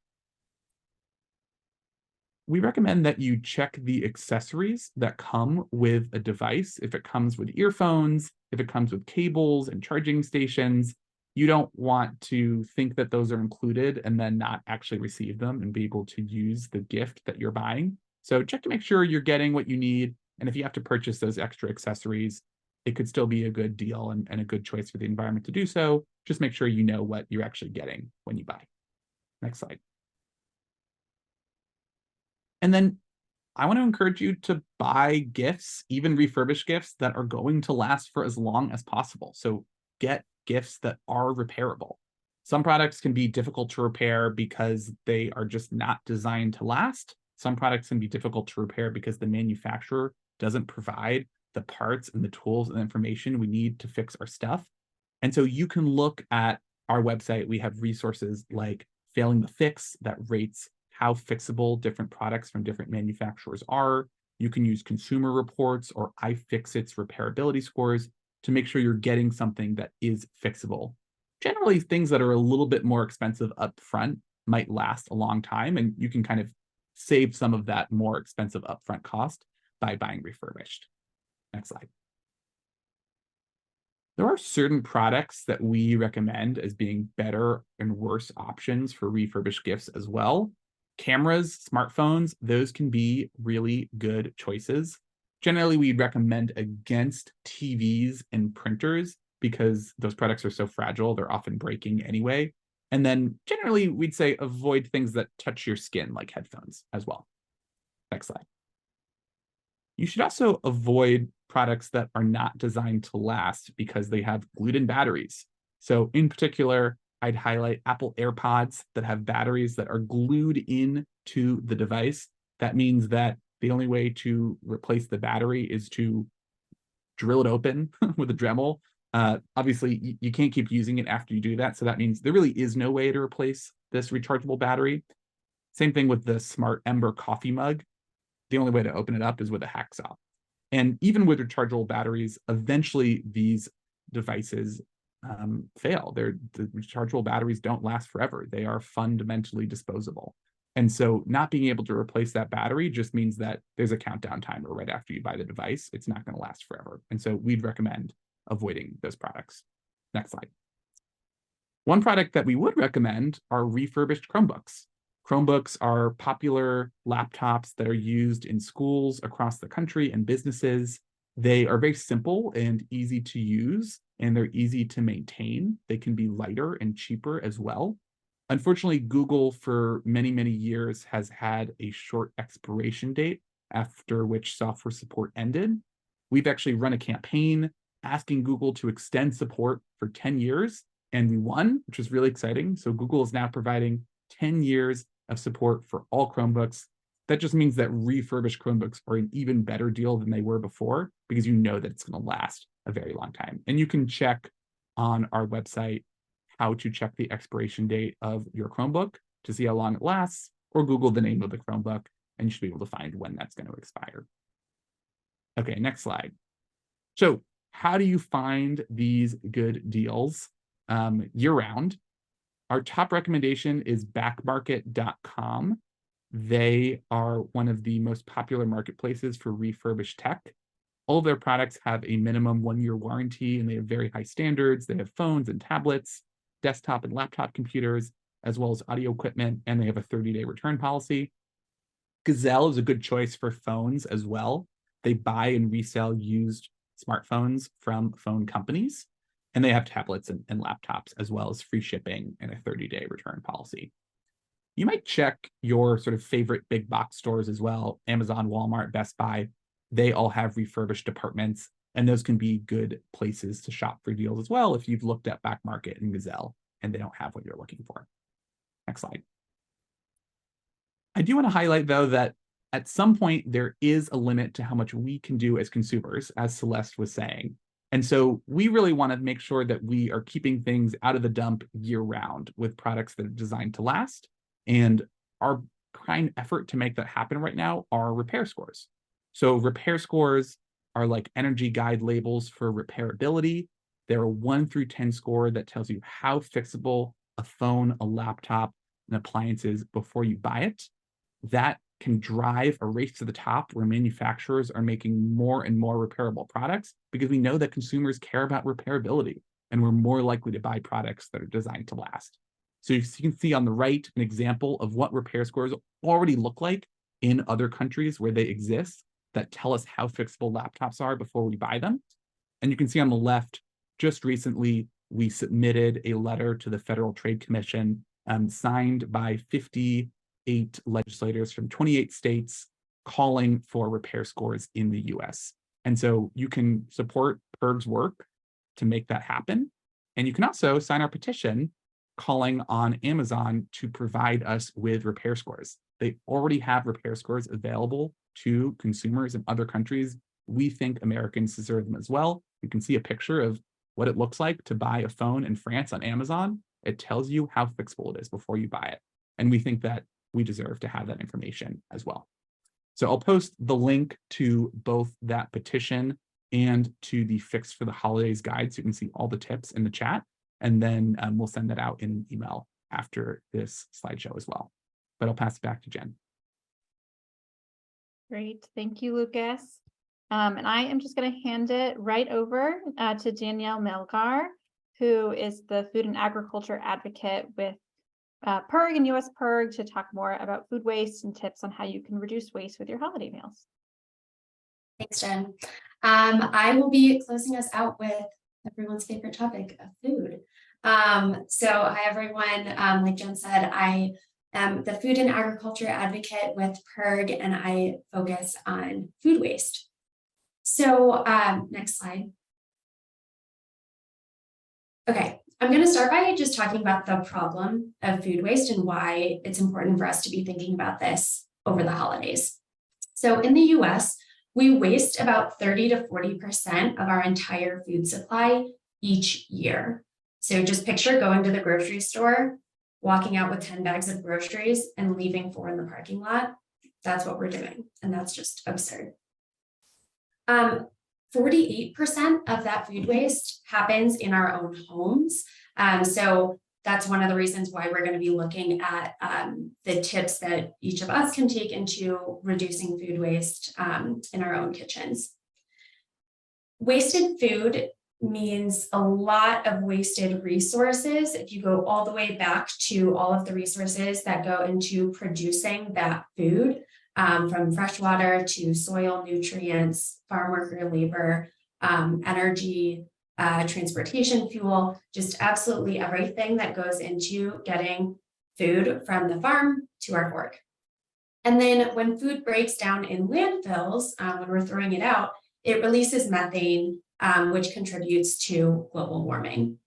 We recommend that you check the accessories that come with a device. If it comes with earphones, if it comes with cables and charging stations, you don't want to think that those are included and then not actually receive them and be able to use the gift that you're buying. So check to make sure you're getting what you need. And if you have to purchase those extra accessories, it could still be a good deal and a good choice for the environment to do so. Just make sure you know what you're actually getting when you buy. Next slide. And then I want to encourage you to buy gifts, even refurbished gifts, that are going to last for as long as possible. So get gifts that are repairable. Some products can be difficult to repair because they are just not designed to last. Some products can be difficult to repair because the manufacturer doesn't provide the parts and the tools and the information we need to fix our stuff. And so you can look at our website. We have resources like Failing the Fix that rates how fixable different products from different manufacturers are. You can use consumer reports or iFixit's repairability scores to make sure you're getting something that is fixable. Generally, things that are a little bit more expensive up front might last a long time, and you can kind of save some of that more expensive upfront cost by buying refurbished. Next slide. There are certain products that we recommend as being better and worse options for refurbished gifts as well. Cameras, smartphones, those can be really good choices. Generally, we'd recommend against TVs and printers because those products are so fragile, they're often breaking anyway. And then generally, we'd say avoid things that touch your skin, like headphones as well. Next slide. You should also avoid products that are not designed to last because they have glued-in batteries. So in particular, I'd highlight Apple AirPods that have batteries that are glued into the device. That means that the only way to replace the battery is to drill it open with a Dremel. Obviously, you can't keep using it after you do that. So that means there really is no way to replace this rechargeable battery. Same thing with the Smart Ember coffee mug. The only way to open it up is with a hacksaw. And even with rechargeable batteries, eventually these devices fail. The rechargeable batteries don't last forever. They are fundamentally disposable. And so not being able to replace that battery just means that there's a countdown timer right after you buy the device. It's not going to last forever. And so we'd recommend avoiding those products. Next slide. One product that we would recommend are refurbished Chromebooks. Chromebooks are popular laptops that are used in schools across the country and businesses. They are very simple and easy to use, and they're easy to maintain. They can be lighter and cheaper as well. Unfortunately, Google for many, many years has had a short expiration date after which software support ended. We've actually run a campaign asking Google to extend support for 10 years, and we won, which is really exciting. So Google is now providing 10 years of support for all Chromebooks. That just means that refurbished Chromebooks are an even better deal than they were before, because you know that it's going to last a very long time. And you can check on our website how to check the expiration date of your Chromebook to see how long it lasts, or Google the name of the Chromebook, and you should be able to find when that's going to expire. Okay, next slide. So how do you find these good deals year-round? Our top recommendation is backmarket.com. They are one of the most popular marketplaces for refurbished tech. All of their products have a minimum 1-year warranty, and they have very high standards. They have phones and tablets, desktop and laptop computers, as well as audio equipment, and they have a 30-day return policy. Gazelle is a good choice for phones as well. They buy and resell used smartphones from phone companies, and they have tablets and laptops, as well as free shipping and a 30-day return policy. You might check your sort of favorite big box stores as well. Amazon, Walmart, Best Buy, they all have refurbished departments, and those can be good places to shop for deals as well if you've looked at Back Market and Gazelle and they don't have what you're looking for. Next slide. I do want to highlight, though, that at some point there is a limit to how much we can do as consumers, as Celeste was saying. And so we really want to make sure that we are keeping things out of the dump year-round with products that are designed to last. And our prime effort to make that happen right now are repair scores. So repair scores are like energy guide labels for repairability. They're a 1 through 10 score that tells you how fixable a phone, a laptop, an appliance is before you buy it. That can drive a race to the top where manufacturers are making more and more repairable products, because we know that consumers care about repairability, and we're more likely to buy products that are designed to last. So you can see on the right an example of what repair scores already look like in other countries where they exist that tell us how fixable laptops are before we buy them. And you can see on the left, just recently, we submitted a letter to the Federal Trade Commission signed by 58 legislators from 28 states calling for repair scores in the US. And so you can support PIRG's work to make that happen. And you can also sign our petition calling on Amazon to provide us with repair scores. They already have repair scores available to consumers in other countries. We think Americans deserve them as well. You can see a picture of what it looks like to buy a phone in France on Amazon. It tells you how fixable it is before you buy it. And we think that we deserve to have that information as well. So I'll post the link to both that petition and to the Fix for the Holidays guide, so you can see all the tips in the chat. And then we'll send that out in an email after this slideshow as well. But I'll pass it back to Jen. Great, thank you, Lucas. And I am just going to hand it right over to Danielle Melgar, who is the food and agriculture advocate with PIRG and US PIRG, to talk more about food waste and tips on how you can reduce waste with your holiday meals. Thanks, Jen. I will be closing us out with everyone's favorite topic of food. So hi, everyone. Like Jen said, I am the food and agriculture advocate with PIRG, and I focus on food waste. So next slide. Okay, I'm going to start by just talking about the problem of food waste and why it's important for us to be thinking about this over the holidays. So in the US, we waste about 30 to 40% of our entire food supply each year. So just picture going to the grocery store, walking out with 10 bags of groceries and leaving 4 in the parking lot. That's what we're doing. And that's just absurd. 48% of that food waste happens in our own homes. So that's one of the reasons why we're going to be looking at the tips that each of us can take into reducing food waste in our own kitchens. Wasted food means a lot of wasted resources. If you go all the way back to all of the resources that go into producing that food, from fresh water to soil nutrients, farm worker labor, energy, transportation fuel, just absolutely everything that goes into getting food from the farm to our fork. And then when food breaks down in landfills, when we're throwing it out, it releases methane, which contributes to global warming.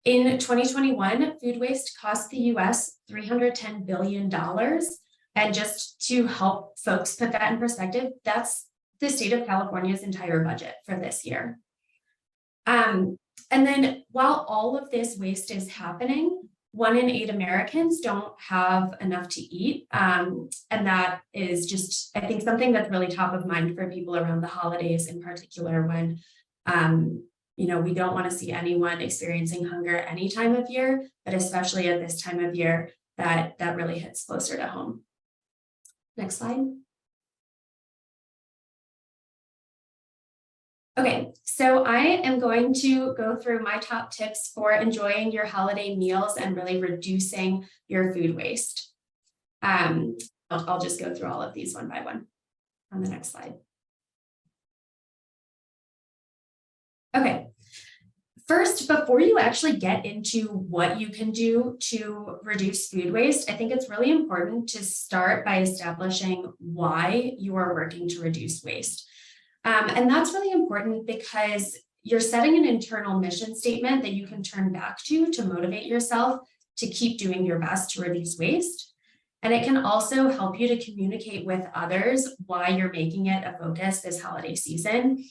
In 2021, food waste cost the US $310 billion. And just to help folks put that in perspective, that's the state of California's entire budget for this year. And then while all of this waste is happening, 1 in 8 Americans don't have enough to eat. And that is just, I think, something that's really top of mind for people around the holidays, in particular when, we don't want to see anyone experiencing hunger any time of year, but especially at this time of year, that really hits closer to home. Next slide. Okay, so I am going to go through my top tips for enjoying your holiday meals and really reducing your food waste. I'll just go through all of these one by one on the next slide. Okay, first, before you actually get into what you can do to reduce food waste, I think it's really important to start by establishing why you are working to reduce waste. And that's really important because you're setting an internal mission statement that you can turn back to motivate yourself to keep doing your best to reduce waste. And it can also help you to communicate with others why you're making it a focus this holiday season.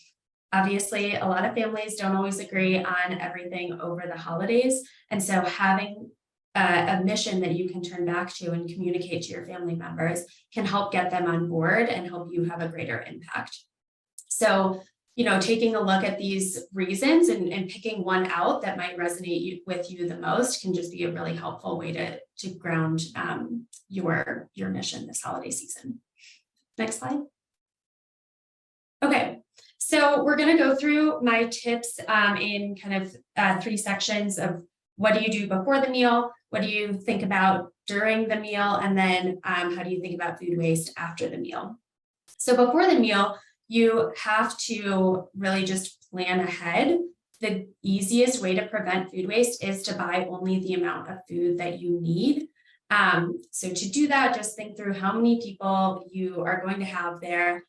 Obviously, a lot of families don't always agree on everything over the holidays. And so having a mission that you can turn back to and communicate to your family members can help get them on board and help you have a greater impact. So, taking a look at these reasons and picking one out that might resonate with you the most can just be a really helpful way to ground your mission this holiday season. Next slide. Okay, so we're going to go through my tips in kind of 3 sections of what do you do before the meal, what do you think about during the meal, and then how do you think about food waste after the meal. So before the meal, you have to really just plan ahead. The easiest way to prevent food waste is to buy only the amount of food that you need. So to do that, just think through how many people you are going to have there,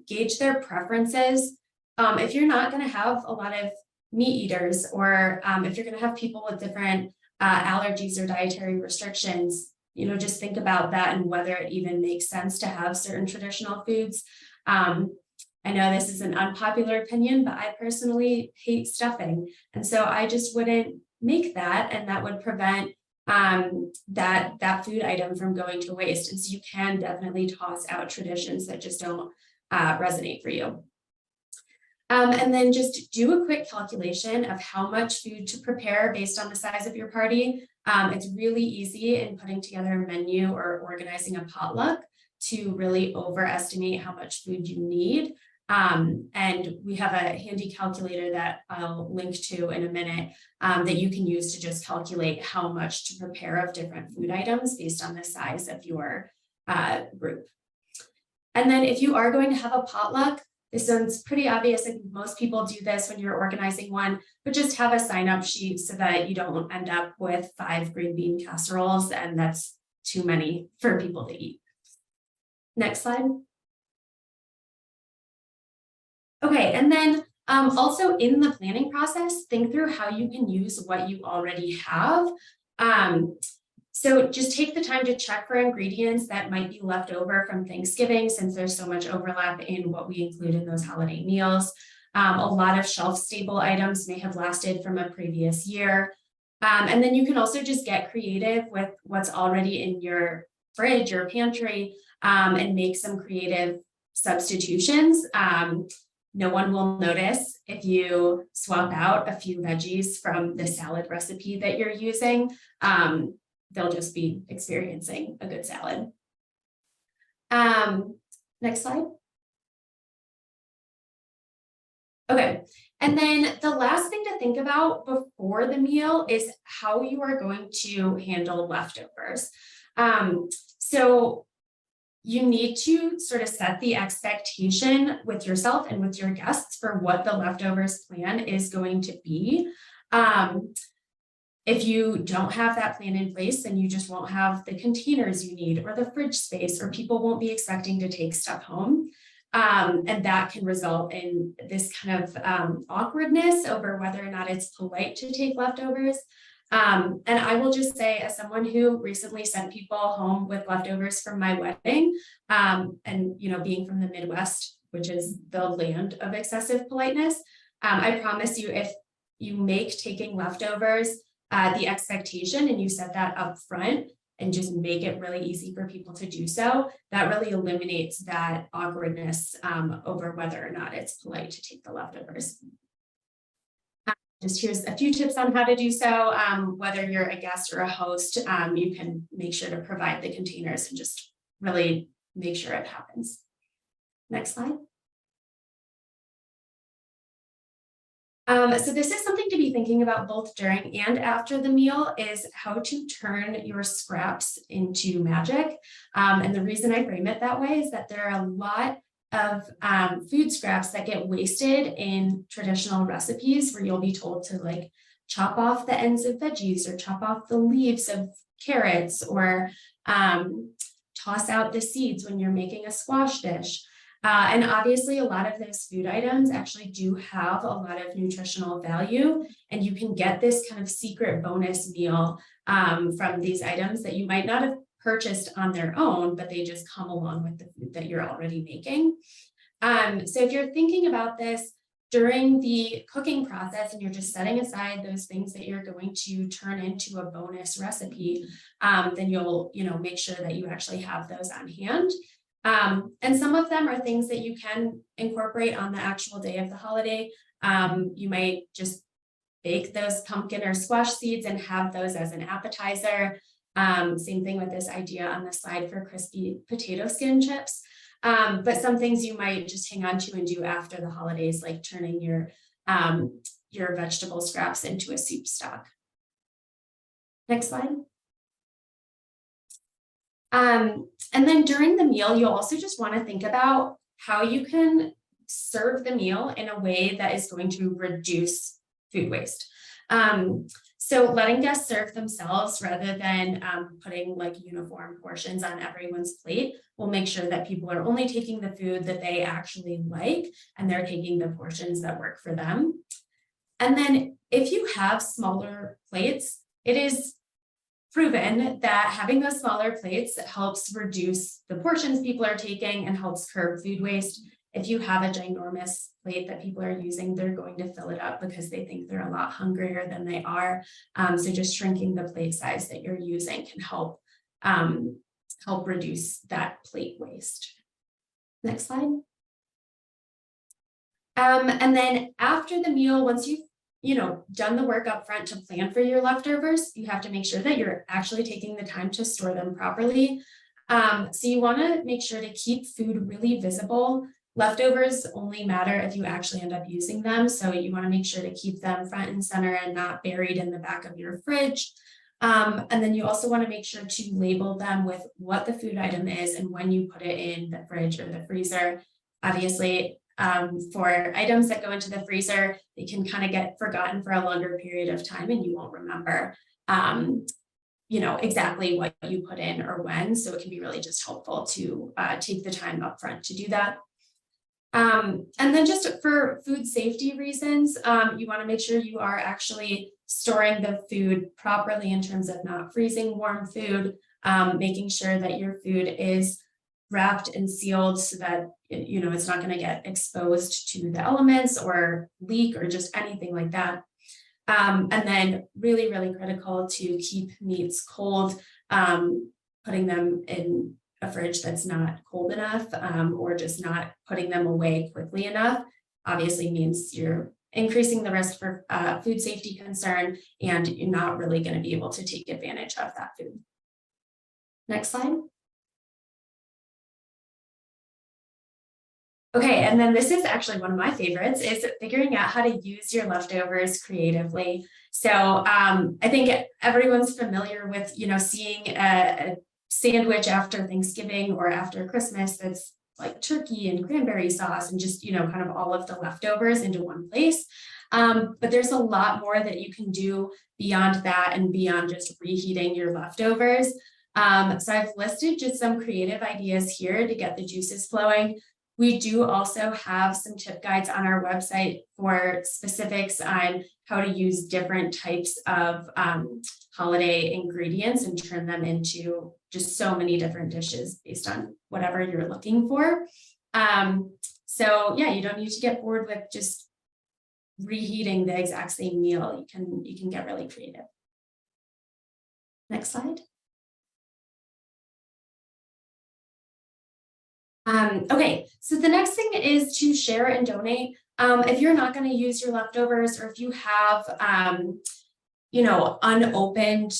gauge their preferences. If you're not going to have a lot of meat eaters, or if you're going to have people with different allergies or dietary restrictions, just think about that and whether it even makes sense to have certain traditional foods. I know this is an unpopular opinion, but I personally hate stuffing. And so I just wouldn't make that, and that would prevent that food item from going to waste. And so you can definitely toss out traditions that just don't resonate for you. And then just do a quick calculation of how much food to prepare based on the size of your party. It's really easy in putting together a menu or organizing a potluck to really overestimate how much food you need. And we have a handy calculator that I'll link to in a minute that you can use to just calculate how much to prepare of different food items based on the size of your group. And then if you are going to have a potluck, this one's pretty obvious. I think most people do this when you're organizing one, but just have a sign-up sheet so that you don't end up with 5 green bean casseroles, and that's too many for people to eat. Next slide. Okay, and then also in the planning process, think through how you can use what you already have. So just take the time to check for ingredients that might be left over from Thanksgiving, since there's so much overlap in what we include in those holiday meals. A lot of shelf-stable items may have lasted from a previous year. And then you can also just get creative with what's already in your fridge or pantry and make some creative substitutions. No one will notice if you swap out a few veggies from the salad recipe that you're using. They'll just be experiencing a good salad. Next slide. Okay, and then the last thing to think about before the meal is how you are going to handle leftovers. So you need to sort of set the expectation with yourself and with your guests for what the leftovers plan is going to be. If you don't have that plan in place, then you just won't have the containers you need or the fridge space, or people won't be expecting to take stuff home. And that can result in this kind of awkwardness over whether or not it's polite to take leftovers. And I will just say, as someone who recently sent people home with leftovers from my wedding, and being from the Midwest, which is the land of excessive politeness, I promise you, if you make taking leftovers the expectation and you set that up front and just make it really easy for people to do so, that really eliminates that awkwardness over whether or not it's polite to take the leftovers. Just here's a few tips on how to do so. Whether you're a guest or a host, you can make sure to provide the containers and just really make sure it happens. Next slide. So this is something to be thinking about both during and after the meal, is how to turn your scraps into magic. And the reason I frame it that way is that there are a lot of food scraps that get wasted in traditional recipes, where you'll be told to like chop off the ends of veggies or chop off the leaves of carrots, or toss out the seeds when you're making a squash dish. And obviously a lot of those food items actually do have a lot of nutritional value, and you can get this kind of secret bonus meal from these items that you might not have purchased on their own, but they just come along with the food that you're already making. So if you're thinking about this during the cooking process and you're just setting aside those things that you're going to turn into a bonus recipe, then you'll make sure that you actually have those on hand. And some of them are things that you can incorporate on the actual day of the holiday. You might just bake those pumpkin or squash seeds and have those as an appetizer. Same thing with this idea on the slide for crispy potato skin chips. But some things you might just hang on to and do after the holidays, like turning your vegetable scraps into a soup stock. Next slide. And then during the meal, you'll also just want to think about how you can serve the meal in a way that is going to reduce food waste. So letting guests serve themselves rather than putting like uniform portions on everyone's plate will make sure that people are only taking the food that they actually like, and they're taking the portions that work for them. And then if you have smaller plates, it is proven that having those smaller plates helps reduce the portions people are taking and helps curb food waste. If you have a ginormous plate that people are using, they're going to fill it up because they think they're a lot hungrier than they are. So just shrinking the plate size that you're using can help reduce that plate waste. Next slide. And then after the meal, once you've done the work up front to plan for your leftovers, you have to make sure that you're actually taking the time to store them properly. So you want to make sure to keep food really visible. Leftovers only matter if you actually end up using them. So you want to make sure to keep them front and center and not buried in the back of your fridge. And then you also want to make sure to label them with what the food item is and when you put it in the fridge or the freezer. Obviously, for items that go into the freezer, they can kind of get forgotten for a longer period of time and you won't remember exactly what you put in or when. So it can be really just helpful to take the time up front to do that. And then just for food safety reasons, you want to make sure you are actually storing the food properly in terms of not freezing warm food, making sure that your food is wrapped and sealed so that it's not going to get exposed to the elements or leak or just anything like that. And then really, really critical to keep meats cold, putting them in a fridge that's not cold enough, or just not putting them away quickly enough obviously means you're increasing the risk for food safety concern, and you're not really going to be able to take advantage of that food. Next slide. Okay, and then this is actually one of my favorites, is figuring out how to use your leftovers creatively. So I think everyone's familiar with, seeing a sandwich after Thanksgiving or after Christmas that's like turkey and cranberry sauce and just, kind of all of the leftovers into one place. But there's a lot more that you can do beyond that and beyond just reheating your leftovers. So I've listed just some creative ideas here to get the juices flowing. We do also have some tip guides on our website for specifics on how to use different types of holiday ingredients and turn them into just so many different dishes based on whatever you're looking for. So yeah, you don't need to get bored with just reheating the exact same meal. You can get really creative. Next slide. Okay, so the next thing is to share and donate. If you're not going to use your leftovers, or if you have, unopened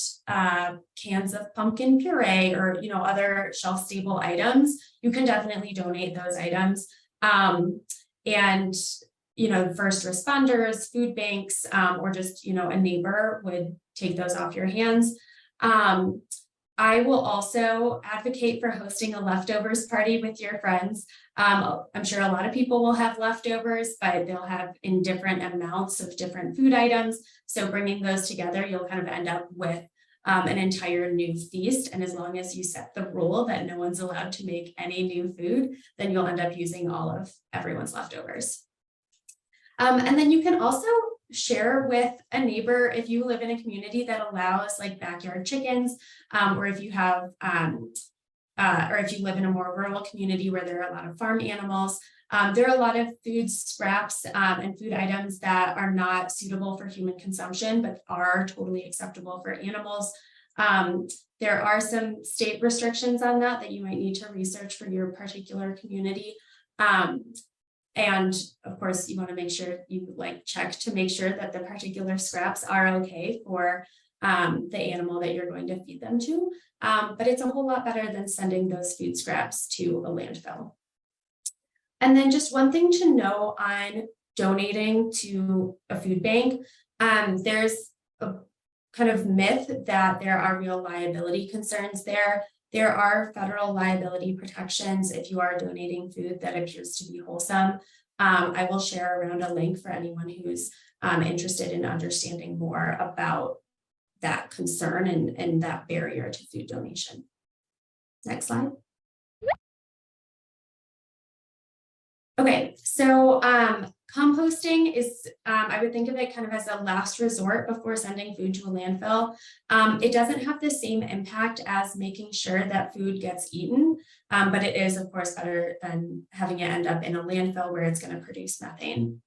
cans of pumpkin puree or, other shelf-stable items, you can definitely donate those items. And, first responders, food banks, or just, a neighbor would take those off your hands. I will also advocate for hosting a leftovers party with your friends. I'm sure a lot of people will have leftovers, but they'll have in different amounts of different food items. So bringing those together, you'll kind of end up with an entire new feast. And as long as you set the rule that no one's allowed to make any new food, then you'll end up using all of everyone's leftovers. And then you can also share with a neighbor if you live in a community that allows like backyard chickens, or if you have, or if you live in a more rural community where there are a lot of farm animals. There are a lot of food scraps and food items that are not suitable for human consumption, but are totally acceptable for animals. There are some state restrictions on that you might need to research for your particular community. And of course, you want to make sure you check to make sure that the particular scraps are okay for the animal that you're going to feed them to. But it's a whole lot better than sending those food scraps to a landfill. And then just one thing to know on donating to a food bank, there's a kind of myth that there are real liability concerns there. There are federal liability protections if you are donating food that appears to be wholesome. I will share around a link for anyone who's interested in understanding more about that concern and that barrier to food donation. Next slide. Okay, so composting is, I would think of it kind of as a last resort before sending food to a landfill. It doesn't have the same impact as making sure that food gets eaten, but it is, of course, better than having it end up in a landfill where it's going to produce methane.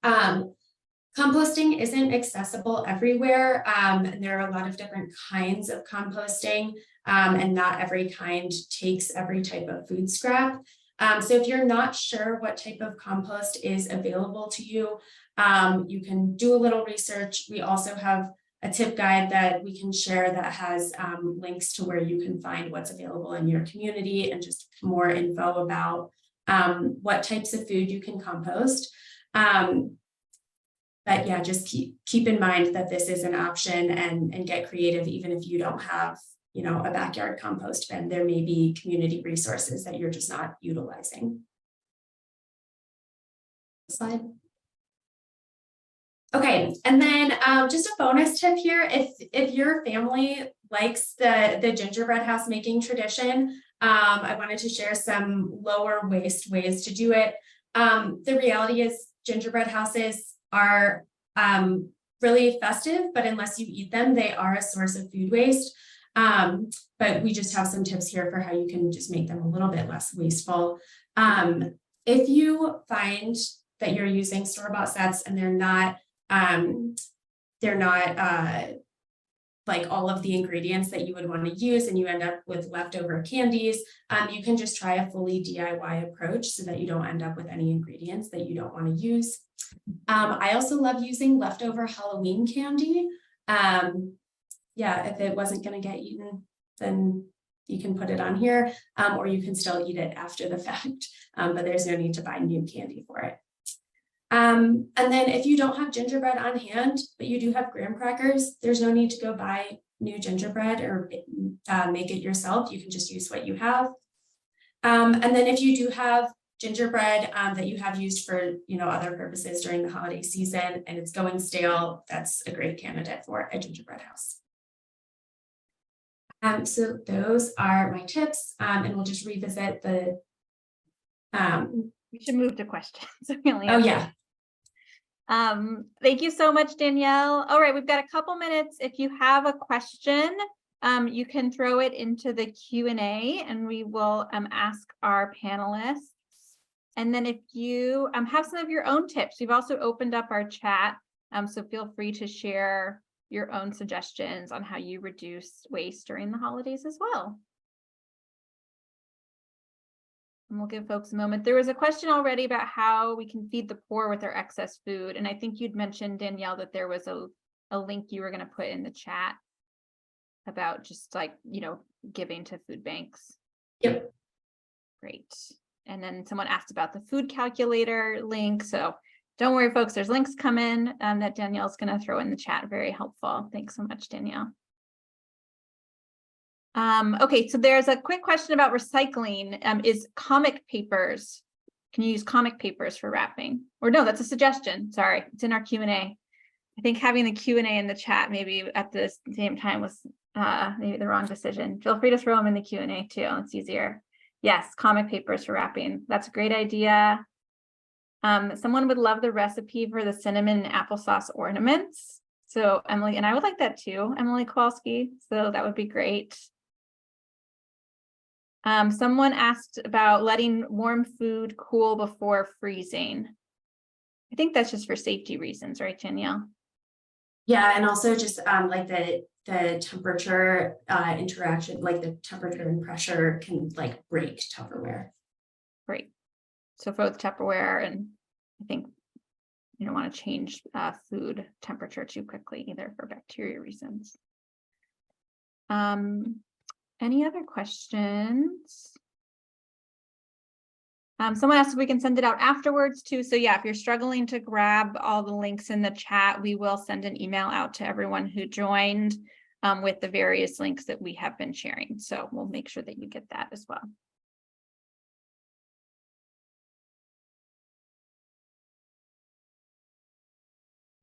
Composting isn't accessible everywhere, and there are a lot of different kinds of composting, and not every kind takes every type of food scrap. So if you're not sure what type of compost is available to you, you can do a little research. We also have a tip guide that we can share that has links to where you can find what's available in your community and just more info about what types of food you can compost. But yeah, just keep in mind that this is an option and get creative even if you don't have a backyard compost bin. There may be community resources that you're just not utilizing. Slide. Okay, and then just a bonus tip here, if your family likes the gingerbread house making tradition, I wanted to share some lower waste ways to do it. The reality is gingerbread houses are really festive, but unless you eat them, they are a source of food waste. But we just have some tips here for how you can just make them a little bit less wasteful. If you find that you're using store-bought sets and they're not like all of the ingredients that you would want to use and you end up with leftover candies, you can just try a fully DIY approach so that you don't end up with any ingredients that you don't want to use. I also love using leftover Halloween candy. Yeah, if it wasn't going to get eaten, then you can put it on here, or you can still eat it after the fact, but there's no need to buy new candy for it. And then if you don't have gingerbread on hand, but you do have graham crackers, there's no need to go buy new gingerbread or make it yourself. You can just use what you have. And then if you do have gingerbread that you have used for, other purposes during the holiday season and it's going stale, that's a great candidate for a gingerbread house. So those are my tips, and we'll just revisit the. We should move to questions. Oh yeah. Thank you so much, Danielle. All right, we've got a couple minutes. If you have a question, you can throw it into the Q&A and we will ask our panelists. And then if you have some of your own tips, we've also opened up our chat, so feel free to share your own suggestions on how you reduce waste during the holidays as well. And we'll give folks a moment. There was a question already about how we can feed the poor with our excess food. And I think you'd mentioned, Danielle, that there was a link you were going to put in the chat about just like, giving to food banks. Yep. Great. And then someone asked about the food calculator link. So don't worry, folks, there's links coming that Danielle's going to throw in the chat. Very helpful. Thanks so much, Danielle. Okay, so there's a quick question about recycling. Is comic papers, can you use comic papers for wrapping? Or no, that's a suggestion. Sorry, it's in our Q&A. I think having the Q&A in the chat maybe at the same time was maybe the wrong decision. Feel free to throw them in the Q&A too. It's easier. Yes, comic papers for wrapping. That's a great idea. Someone would love the recipe for the cinnamon and applesauce ornaments. So Emily, and I would like that too, Emily Kowalski. So that would be great. Someone asked about letting warm food cool before freezing. I think that's just for safety reasons, right, Danielle? Yeah, and also just like the temperature interaction, like the temperature and pressure can like break Tupperware. Great. So for both Tupperware and I think you don't want to change food temperature too quickly either for bacteria reasons. Any other questions? Someone asked if we can send it out afterwards too. So yeah, if you're struggling to grab all the links in the chat, we will send an email out to everyone who joined with the various links that we have been sharing. So we'll make sure that you get that as well.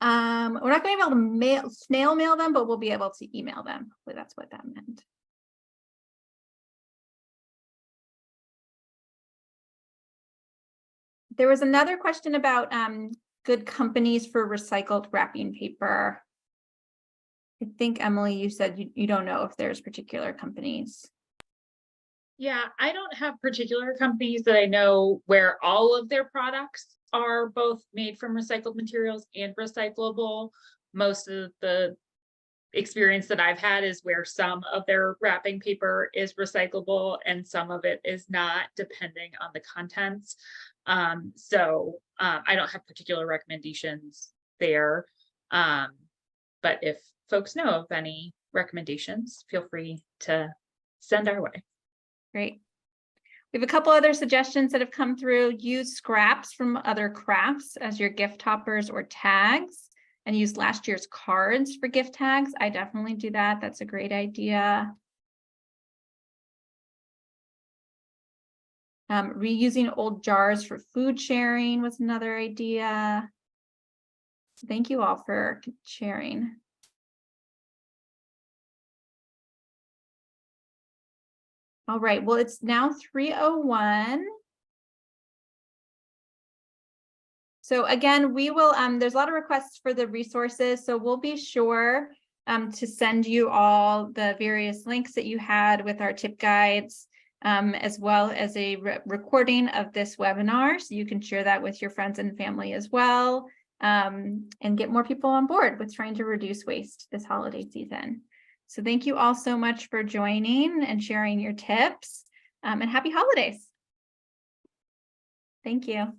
We're not going to be able to snail mail them, but we'll be able to email them. Hopefully that's what that meant. There was another question about good companies for recycled wrapping paper. I think, Emily, you said you don't know if there's particular companies. Yeah, I don't have particular companies that I know where all of their products are both made from recycled materials and recyclable. Most of the experience that I've had is where some of their wrapping paper is recyclable and some of it is not, depending on the contents. So I don't have particular recommendations there. But if folks know of any recommendations, feel free to send our way. Great. We have a couple other suggestions that have come through. Use scraps from other crafts as your gift toppers or tags, and use last year's cards for gift tags. I definitely do that. That's a great idea. Reusing old jars for food sharing was another idea. Thank you all for sharing. All right, well, it's now 3:01. So again, we will, there's a lot of requests for the resources, so we'll be sure to send you all the various links that you had with our tip guides, as well as a recording of this webinar, so you can share that with your friends and family as well, and get more people on board with trying to reduce waste this holiday season. So thank you all so much for joining and sharing your tips, and happy holidays. Thank you.